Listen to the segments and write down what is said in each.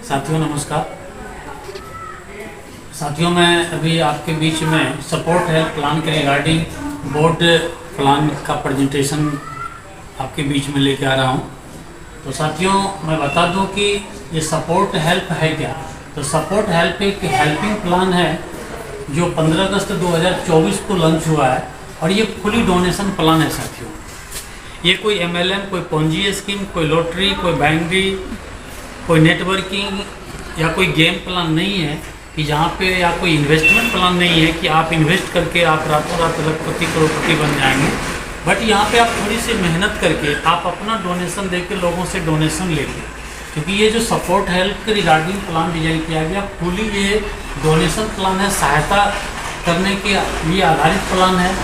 साथियों नमस्कार। साथियों मैं अभी आपके बीच में सपोर्ट हेल्प प्लान के रिगार्डिंग बोर्ड प्लान का प्रेजेंटेशन आपके बीच में लेके आ रहा हूं। तो साथियों मैं बता दूं कि ये सपोर्ट हेल्प है क्या। तो सपोर्ट हेल्प एक हेल्पिंग प्लान है जो 15 अगस्त 2024 को लॉन्च हुआ है और ये फुली डोनेशन प्लान है साथियों। ये कोई MLM, कोई पोंजी स्कीम, कोई लॉटरी, कोई बैंकरी, कोई नेटवर्किंग या कोई गेम प्लान नहीं है कि जहाँ पे या कोई इन्वेस्टमेंट प्लान नहीं है कि आप इन्वेस्ट करके आप रातों रात लखपति करोड़पति बन जाएंगे। बट यहाँ पे आप थोड़ी सी मेहनत करके आप अपना डोनेशन दे के लोगों से डोनेशन लेते हैं, क्योंकि ये जो सपोर्ट हेल्प के रिगार्डिंग प्लान डिजाइन किया गया फुली ये डोनेशन प्लान है, सहायता करने के लिए आधारित प्लान है।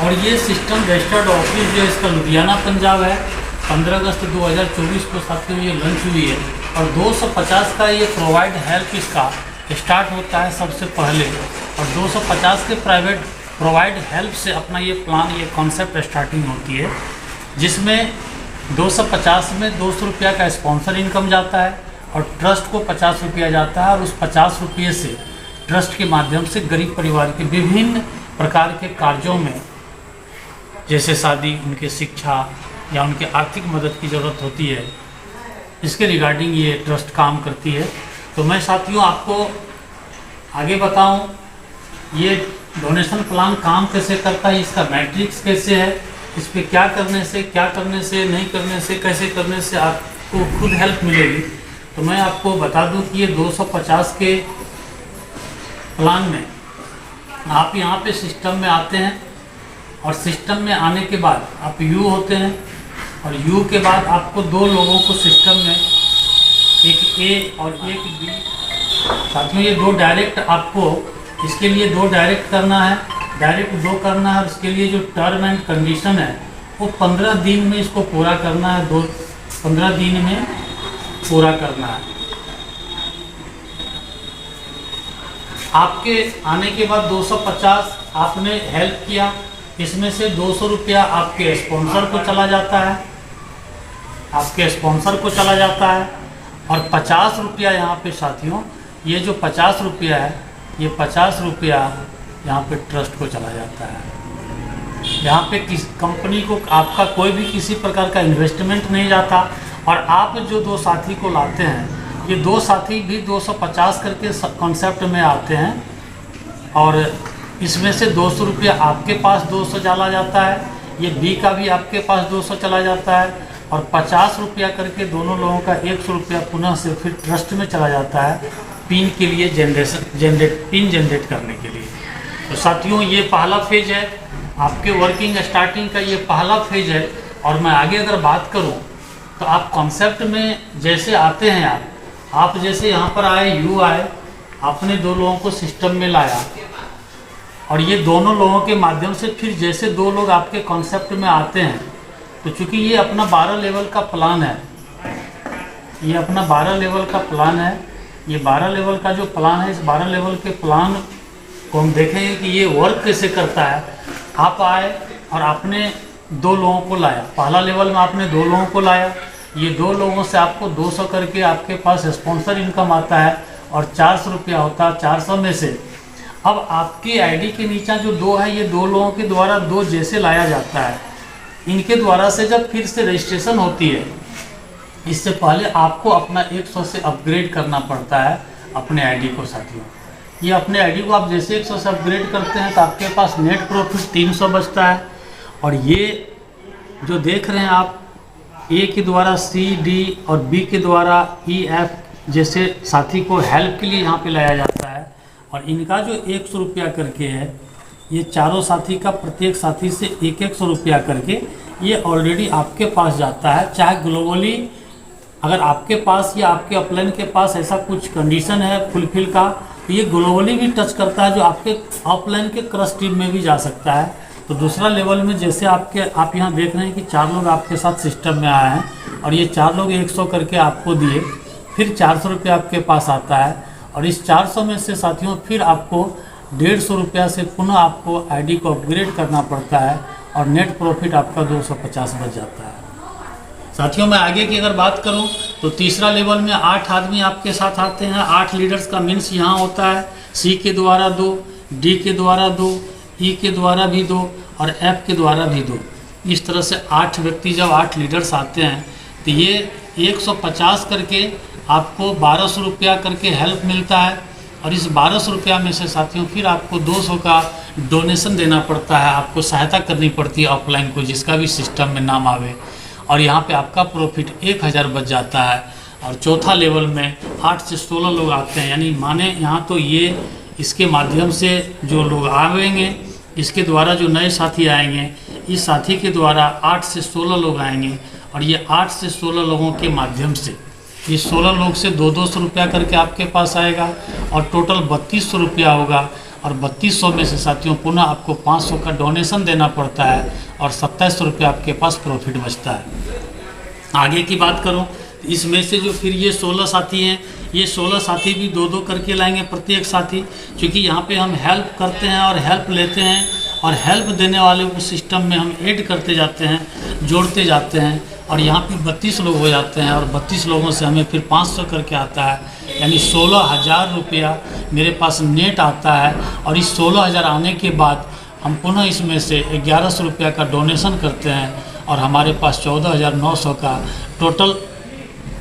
और ये सिस्टम रजिस्टर्ड ऑफिस जो है इसका लुधियाना पंजाब है। 15 अगस्त 2024 को साथियों ये लॉन्च हुई है और 250 का ये प्रोवाइड हेल्प इसका स्टार्ट होता है सबसे पहले, और 250 के प्राइवेट प्रोवाइड हेल्प से अपना ये प्लान, ये कॉन्सेप्ट स्टार्टिंग होती है, जिसमें 250 में 200 रुपया का स्पॉन्सर इनकम जाता है और ट्रस्ट को 50 रुपया जाता है। और उस 50 रुपये से ट्रस्ट के माध्यम से गरीब परिवार के विभिन्न प्रकार के कार्यों में, जैसे शादी, उनके शिक्षा या उनके आर्थिक मदद की ज़रूरत होती है, इसके रिगार्डिंग ये ट्रस्ट काम करती है। तो मैं साथियों आपको आगे बताऊं ये डोनेशन प्लान काम कैसे करता है, इसका मैट्रिक्स कैसे है, इस पर क्या करने से नहीं करने से, कैसे करने से आपको खुद हेल्प मिलेगी। तो मैं आपको बता दूं कि ये 250 के प्लान में आप यहाँ पे सिस्टम में आते हैं और सिस्टम में आने के बाद आप यू होते हैं और यू के बाद आपको दो लोगों को सिस्टम में, एक ए और एक बी, साथियों ये दो डायरेक्ट आपको, इसके लिए दो डायरेक्ट करना है, डायरेक्ट दो करना है। और इसके लिए जो टर्म एंड कंडीशन है वो 15 दिन में इसको पूरा करना है, 15 दिन में पूरा करना है। आपके आने के बाद 250 आपने हेल्प किया, इसमें से 200 रुपया आपके स्पॉन्सर को चला जाता है, आपके स्पॉन्सर को चला जाता है। और 50 रुपया यहाँ पे साथियों, ये जो 50 रुपया है, ये 50 रुपया यहाँ पे ट्रस्ट को चला जाता है। यहाँ पे किस कंपनी को आपका कोई भी किसी प्रकार का इन्वेस्टमेंट नहीं जाता। और आप जो दो साथी को लाते हैं, ये दो साथी भी 250 करके कॉन्सेप्ट में आते हैं और इसमें से 200 रुपया आपके पास 200 चला जाता है, ये बी का भी आपके पास 200 चला जाता है और 50 रुपया करके दोनों लोगों का 100 रुपया पुनः से फिर ट्रस्ट में चला जाता है पिन के लिए, पिन जनरेट करने के लिए। तो साथियों ये पहला फेज है आपके वर्किंग स्टार्टिंग का, ये पहला फेज है। और मैं आगे अगर बात करूं तो आप कॉन्सेप्ट में जैसे आते हैं, आप जैसे यहाँ पर आए, यू आए, आपने दो लोगों को सिस्टम में लाया और ये दोनों लोगों के माध्यम से फिर जैसे दो लोग आपके कॉन्सेप्ट में आते हैं, तो चूँकि ये अपना 12 लेवल का प्लान है, ये अपना 12 लेवल का प्लान है, ये 12 लेवल का जो प्लान है, इस 12 लेवल के प्लान को हम देखेंगे कि ये वर्क कैसे करता है। आप आए और आपने दो लोगों को लाया, पहला लेवल में आपने दो लोगों को लाया, ये दो लोगों से आपको 200 करके आपके पास स्पॉन्सर इनकम आता है और 400 रुपया होता है। 400 में से अब आपकी आईडी के नीचे जो दो है, ये दो लोगों के द्वारा दो जैसे लाया जाता है, इनके द्वारा से जब फिर से रजिस्ट्रेशन होती है, इससे पहले आपको अपना 100 से अपग्रेड करना पड़ता है अपने आईडी को साथियों। ये अपने आईडी को आप जैसे 100 से अपग्रेड करते हैं तो आपके पास नेट प्रॉफिट 300 बचता है। और ये जो देख रहे हैं आप, ए के द्वारा C, D और B के द्वारा E, F जैसे साथी को हेल्प के लिए यहाँ पे लाया जाता है। और इनका जो 100 रुपया करके है, ये चारों साथी का प्रत्येक साथी से 100 रुपया करके ये ऑलरेडी आपके पास जाता है। चाहे ग्लोबली अगर आपके पास या आपके अपलाइन के पास ऐसा कुछ कंडीशन है फुलफिल का, तो ये ग्लोबली भी टच करता है, जो आपके अपलाइन के क्रश टीम में भी जा सकता है। तो दूसरा लेवल में जैसे आप यहाँ देख रहे हैं कि 4 लोग आपके साथ सिस्टम में आए हैं और ये 4 लोग 100 करके आपको दिए, फिर 400 रुपया आपके पास आता है। और इस 400 में से साथियों फिर आपको 150 रुपया से पुनः आपको आईडी को अपग्रेड करना पड़ता है और नेट प्रॉफिट आपका 250 बच जाता है। साथियों मैं आगे की अगर बात करूं तो तीसरा लेवल में 8 आदमी आपके साथ आते हैं। 8 लीडर्स का मीन्स यहाँ होता है सी के द्वारा 2, डी के द्वारा 2, ई के द्वारा भी 2 और एफ के द्वारा भी 2। इस तरह से 8 व्यक्ति जब 8 लीडर्स आते हैं तो ये 150 करके आपको 1200 रुपया करके हेल्प मिलता है। और इस 1200 रुपया में से साथियों फिर आपको 200 का डोनेशन देना पड़ता है, आपको सहायता करनी पड़ती है ऑफलाइन को, जिसका भी सिस्टम में नाम आवे। और यहाँ पे आपका प्रॉफिट 1000 बच जाता है। और चौथा लेवल में 8 से 16 लोग आते हैं, यानी माने यहाँ तो ये इसके माध्यम से जो लोग आएंगे, इसके द्वारा जो नए साथी आएंगे, इस साथी के द्वारा 8 से 16 लोग आएंगे। और ये 8 से 16 लोगों के माध्यम से ये 16 लोग से 200 रुपया करके आपके पास आएगा और टोटल 3200 रुपया होगा। और 3200 में से साथियों पुनः आपको 500 का डोनेशन देना पड़ता है और 2700 रुपया आपके पास प्रॉफिट बचता है। आगे की बात करूं तो इसमें से जो फिर ये 16 साथी हैं, ये 16 साथी भी 2-2 करके लाएंगे प्रत्येक साथी, क्योंकि यहाँ पे हम हेल्प करते हैं और हेल्प लेते हैं। और हेल्प देने वाले को सिस्टम में हम ऐड करते जाते हैं, जोड़ते जाते हैं। और यहाँ पे 32 लोग हो जाते हैं और 32 लोगों से हमें फिर 500 करके आता है, यानी 16,000 रुपया मेरे पास नेट आता है। और इस 16,000 आने के बाद हम पुनः इसमें से 1100 रुपया का डोनेशन करते हैं और हमारे पास 14,900 का टोटल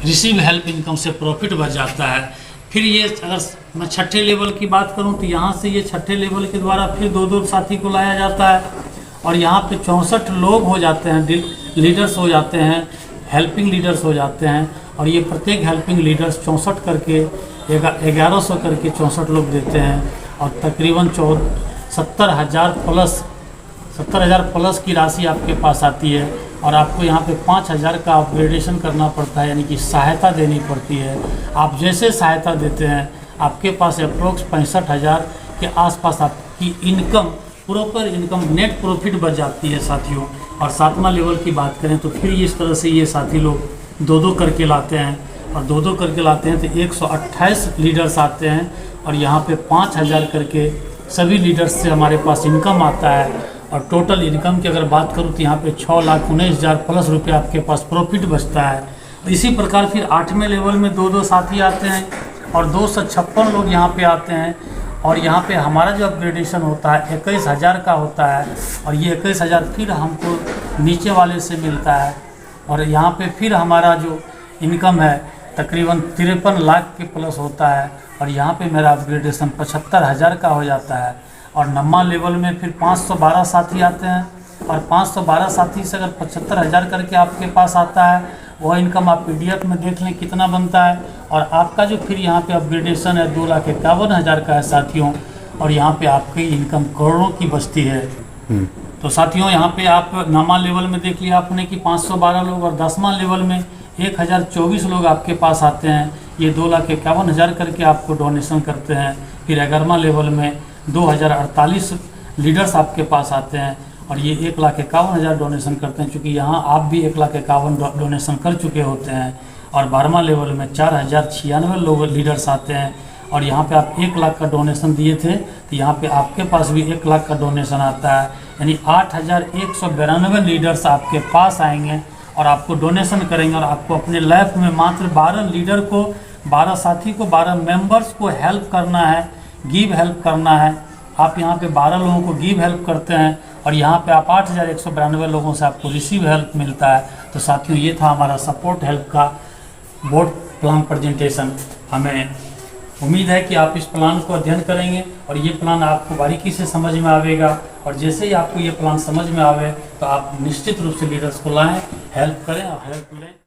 रिसीव हेल्प इनकम से प्रॉफिट बच जाता है। फिर ये अगर मैं छठे लेवल की बात करूं तो यहाँ से ये छठे लेवल के द्वारा फिर 2-2 साथी को लाया जाता है और यहाँ पे 64 लोग हो जाते हैं, लीडर्स हो जाते हैं, हेल्पिंग लीडर्स हो जाते हैं। और ये प्रत्येक हेल्पिंग लीडर्स 64 करके 1100 करके 64 लोग देते हैं और तकरीबन 70,000 प्लस की राशि आपके पास आती है। और आपको यहाँ पे 5000 का अपग्रेडेशन करना पड़ता है, यानी कि सहायता देनी पड़ती है। आप जैसे सहायता देते हैं आपके पास अप्रोक्स 65,000 के आसपास आपकी income, proper income, net profit बच जाती है साथियों। और 7वां लेवल की बात करें तो फिर इस तरह से ये साथी लोग 2-2 करके लाते हैं और 2-2 करके लाते हैं तो 128 लीडर्स आते हैं और यहाँ पे 5000 करके सभी लीडर्स से हमारे पास इनकम आता है। और टोटल इनकम की अगर बात करूँ तो यहाँ पे 6,19,000 प्लस रुपये आपके पास प्रॉफिट बचता है। इसी प्रकार फिर 8वें लेवल में 2-2 साथी आते हैं और 256 लोग यहाँ पे आते हैं। और यहाँ पे हमारा जो अपग्रेडेशन होता है 21,000 का होता है और ये 21,000 फिर हमको नीचे वाले से मिलता है। और यहाँ पे फिर हमारा जो इनकम है तकरीबन 53 लाख के प्लस होता है और यहाँ पे मेरा अपग्रेडेशन 75,000 का हो जाता है। और 9वां लेवल में फिर 512 साथी आते हैं और 512 साथी से अगर 75,000 करके आपके पास आता है, वह इनकम आप PDF में देख लें कितना बनता है। और आपका जो फिर यहाँ पे अपग्रेडेशन है 2,51,000 का है साथियों। और यहाँ पे आपकी इनकम करोड़ों की बचती है। तो साथियों यहाँ पे आप 9वां लेवल में देख लिया आपने कि 512 लोग और 10वां लेवल में 1024 लोग आपके पास आते हैं। ये 2,51,000 करके आपको डोनेशन करते हैं। फिर 11वां लेवल में 2,048 लीडर्स आपके पास आते हैं और ये 1,51,000 डोनेशन करते हैं, चूँकि यहाँ आप भी 1,51,000 डोनेशन कर चुके होते हैं। और 12वां लेवल में 4,096 लोग लीडर्स आते हैं और यहाँ पे आप 1 लाख का डोनेशन दिए थे तो यहाँ पे आपके पास भी 1 लाख का डोनेशन आता है, यानी 8,192 लीडर्स आपके पास आएंगे और आपको डोनेशन करेंगे। और आपको अपने लाइफ में मात्र 12 लीडर को, 12 साथी को, 12 मेंबर्स को हेल्प करना है, गिव हेल्प करना है। आप यहाँ पे 12 लोगों को गिव हेल्प करते हैं और यहाँ पे आप 8,192 लोगों से आपको रिसीव हेल्प मिलता है। तो साथियों ये था हमारा सपोर्ट हेल्प का बोर्ड प्लान प्रेजेंटेशन। हमें उम्मीद है कि आप इस प्लान को अध्ययन करेंगे और ये प्लान आपको बारीकी से समझ में आवेगा। और जैसे ही आपको ये प्लान समझ में आवे तो आप निश्चित रूप से लीडर्स को लाएं, हेल्प करें और हेल्प लें।